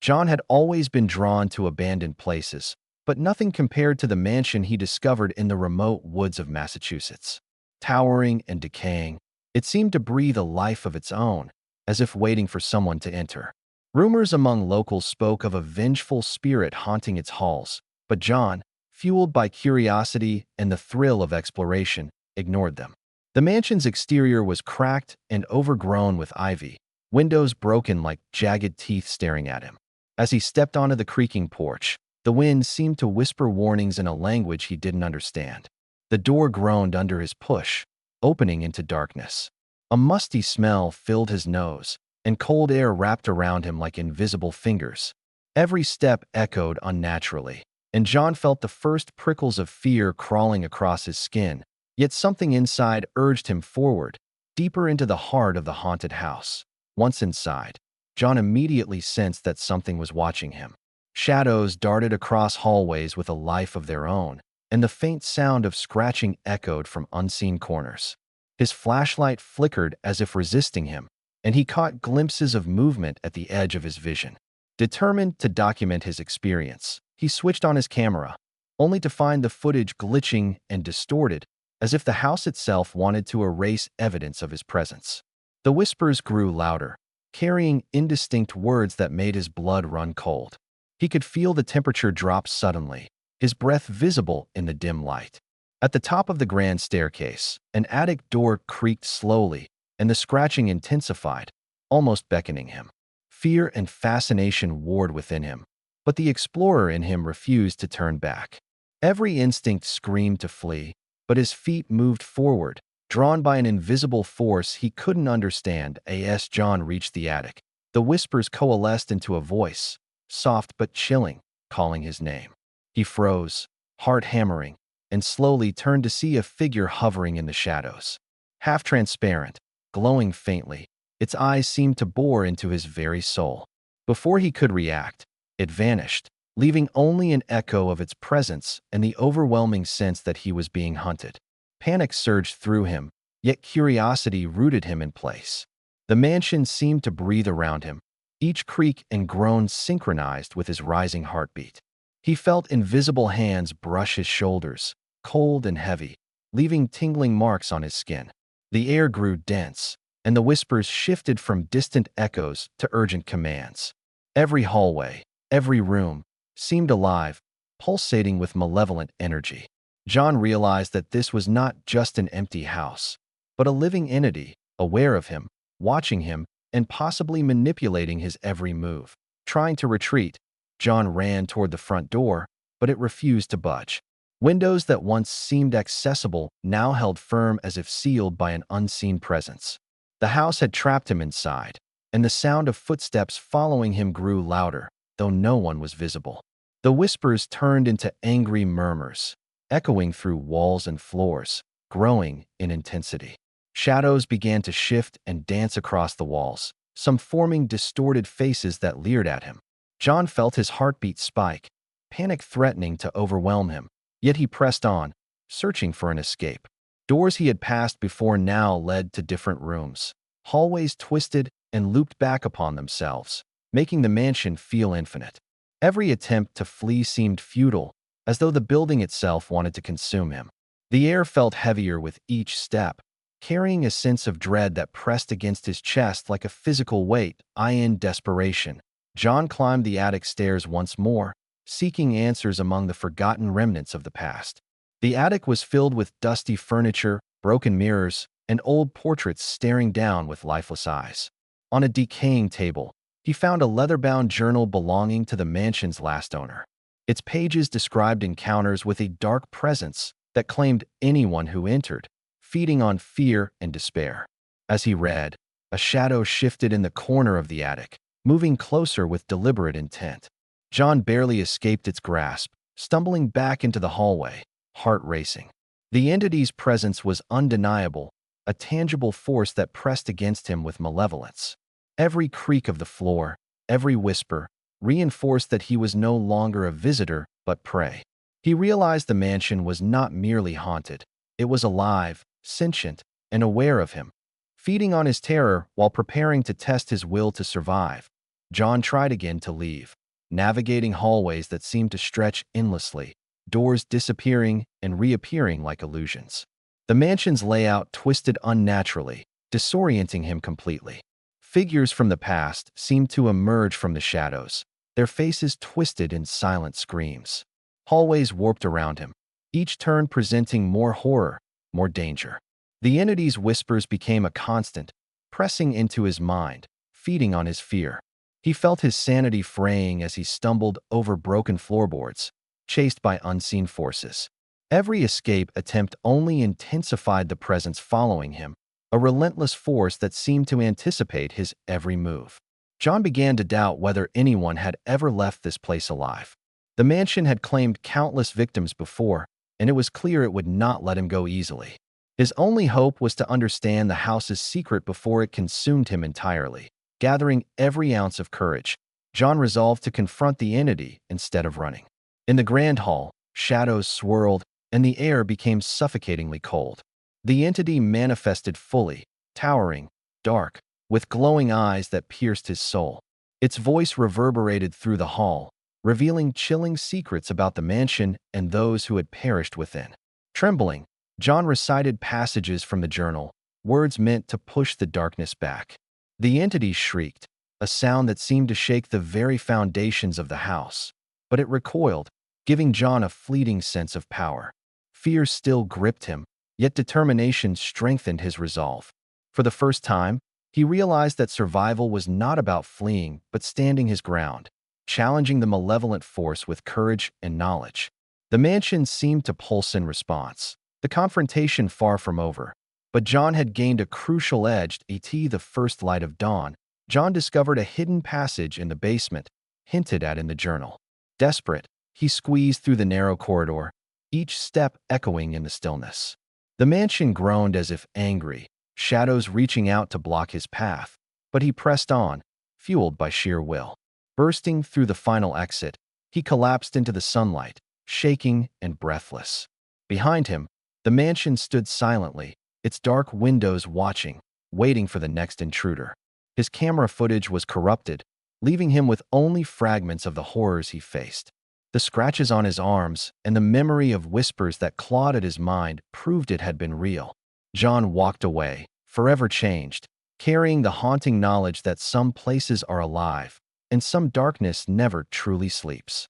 John had always been drawn to abandoned places, but nothing compared to the mansion he discovered in the remote woods of Massachusetts. Towering and decaying, it seemed to breathe a life of its own, as if waiting for someone to enter. Rumors among locals spoke of a vengeful spirit haunting its halls, but John, fueled by curiosity and the thrill of exploration, ignored them. The mansion's exterior was cracked and overgrown with ivy, windows broken like jagged teeth staring at him. As he stepped onto the creaking porch, the wind seemed to whisper warnings in a language he didn't understand. The door groaned under his push, opening into darkness. A musty smell filled his nose, and cold air wrapped around him like invisible fingers. Every step echoed unnaturally, and John felt the first prickles of fear crawling across his skin, yet something inside urged him forward, deeper into the heart of the haunted house. Once inside, John immediately sensed that something was watching him. Shadows darted across hallways with a life of their own, and the faint sound of scratching echoed from unseen corners. His flashlight flickered as if resisting him, and he caught glimpses of movement at the edge of his vision. Determined to document his experience, he switched on his camera, only to find the footage glitching and distorted, as if the house itself wanted to erase evidence of his presence. The whispers grew louder, carrying indistinct words that made his blood run cold. He could feel the temperature drop suddenly, his breath visible in the dim light. At the top of the grand staircase, an attic door creaked slowly, and the scratching intensified, almost beckoning him. Fear and fascination warred within him, but the explorer in him refused to turn back. Every instinct screamed to flee, but his feet moved forward, drawn by an invisible force he couldn't understand. As John reached the attic, the whispers coalesced into a voice, soft but chilling, calling his name. He froze, heart hammering, and slowly turned to see a figure hovering in the shadows. Half transparent, glowing faintly, its eyes seemed to bore into his very soul. Before he could react, it vanished, leaving only an echo of its presence and the overwhelming sense that he was being hunted. Panic surged through him, yet curiosity rooted him in place. The mansion seemed to breathe around him, each creak and groan synchronized with his rising heartbeat. He felt invisible hands brush his shoulders, cold and heavy, leaving tingling marks on his skin. The air grew dense, and the whispers shifted from distant echoes to urgent commands. Every hallway, every room, seemed alive, pulsating with malevolent energy. John realized that this was not just an empty house, but a living entity, aware of him, watching him, and possibly manipulating his every move. Trying to retreat, John ran toward the front door, but it refused to budge. Windows that once seemed accessible now held firm as if sealed by an unseen presence. The house had trapped him inside, and the sound of footsteps following him grew louder, though no one was visible. The whispers turned into angry murmurs, echoing through walls and floors, growing in intensity. Shadows began to shift and dance across the walls, some forming distorted faces that leered at him. John felt his heartbeat spike, panic threatening to overwhelm him, yet he pressed on, searching for an escape. Doors he had passed before now led to different rooms. Hallways twisted and looped back upon themselves, making the mansion feel infinite. Every attempt to flee seemed futile, as though the building itself wanted to consume him. The air felt heavier with each step, carrying a sense of dread that pressed against his chest like a physical weight. In desperation, John climbed the attic stairs once more, seeking answers among the forgotten remnants of the past. The attic was filled with dusty furniture, broken mirrors, and old portraits staring down with lifeless eyes. On a decaying table, he found a leather-bound journal belonging to the mansion's last owner. Its pages described encounters with a dark presence that claimed anyone who entered, feeding on fear and despair. As he read, a shadow shifted in the corner of the attic, moving closer with deliberate intent. John barely escaped its grasp, stumbling back into the hallway, heart racing. The entity's presence was undeniable, a tangible force that pressed against him with malevolence. Every creak of the floor, every whisper, reinforced that he was no longer a visitor but prey. He realized the mansion was not merely haunted. It was alive, sentient, and aware of him, feeding on his terror while preparing to test his will to survive. John tried again to leave, navigating hallways that seemed to stretch endlessly, doors disappearing and reappearing like illusions. The mansion's layout twisted unnaturally, disorienting him completely. Figures from the past seemed to emerge from the shadows, their faces twisted in silent screams. Hallways warped around him, each turn presenting more horror, more danger. The entity's whispers became a constant, pressing into his mind, feeding on his fear. He felt his sanity fraying as he stumbled over broken floorboards, chased by unseen forces. Every escape attempt only intensified the presence following him, a relentless force that seemed to anticipate his every move. John began to doubt whether anyone had ever left this place alive. The mansion had claimed countless victims before, and it was clear it would not let him go easily. His only hope was to understand the house's secret before it consumed him entirely. Gathering every ounce of courage, John resolved to confront the entity instead of running. In the grand hall, shadows swirled, and the air became suffocatingly cold. The entity manifested fully, towering, dark, with glowing eyes that pierced his soul. Its voice reverberated through the hall, revealing chilling secrets about the mansion and those who had perished within. Trembling, John recited passages from the journal, words meant to push the darkness back. The entity shrieked, a sound that seemed to shake the very foundations of the house. But it recoiled, giving John a fleeting sense of power. Fear still gripped him, yet determination strengthened his resolve. For the first time, he realized that survival was not about fleeing, but standing his ground, challenging the malevolent force with courage and knowledge. The mansion seemed to pulse in response, the confrontation far from over. But John had gained a crucial edge. The first light of dawn, John discovered a hidden passage in the basement, hinted at in the journal. Desperate, he squeezed through the narrow corridor, each step echoing in the stillness. The mansion groaned as if angry, shadows reaching out to block his path, but he pressed on, fueled by sheer will. Bursting through the final exit, he collapsed into the sunlight, shaking and breathless. Behind him, the mansion stood silently, its dark windows watching, waiting for the next intruder. His camera footage was corrupted, leaving him with only fragments of the horrors he faced. The scratches on his arms and the memory of whispers that clawed at his mind proved it had been real. John walked away, forever changed, carrying the haunting knowledge that some places are alive, and some darkness never truly sleeps.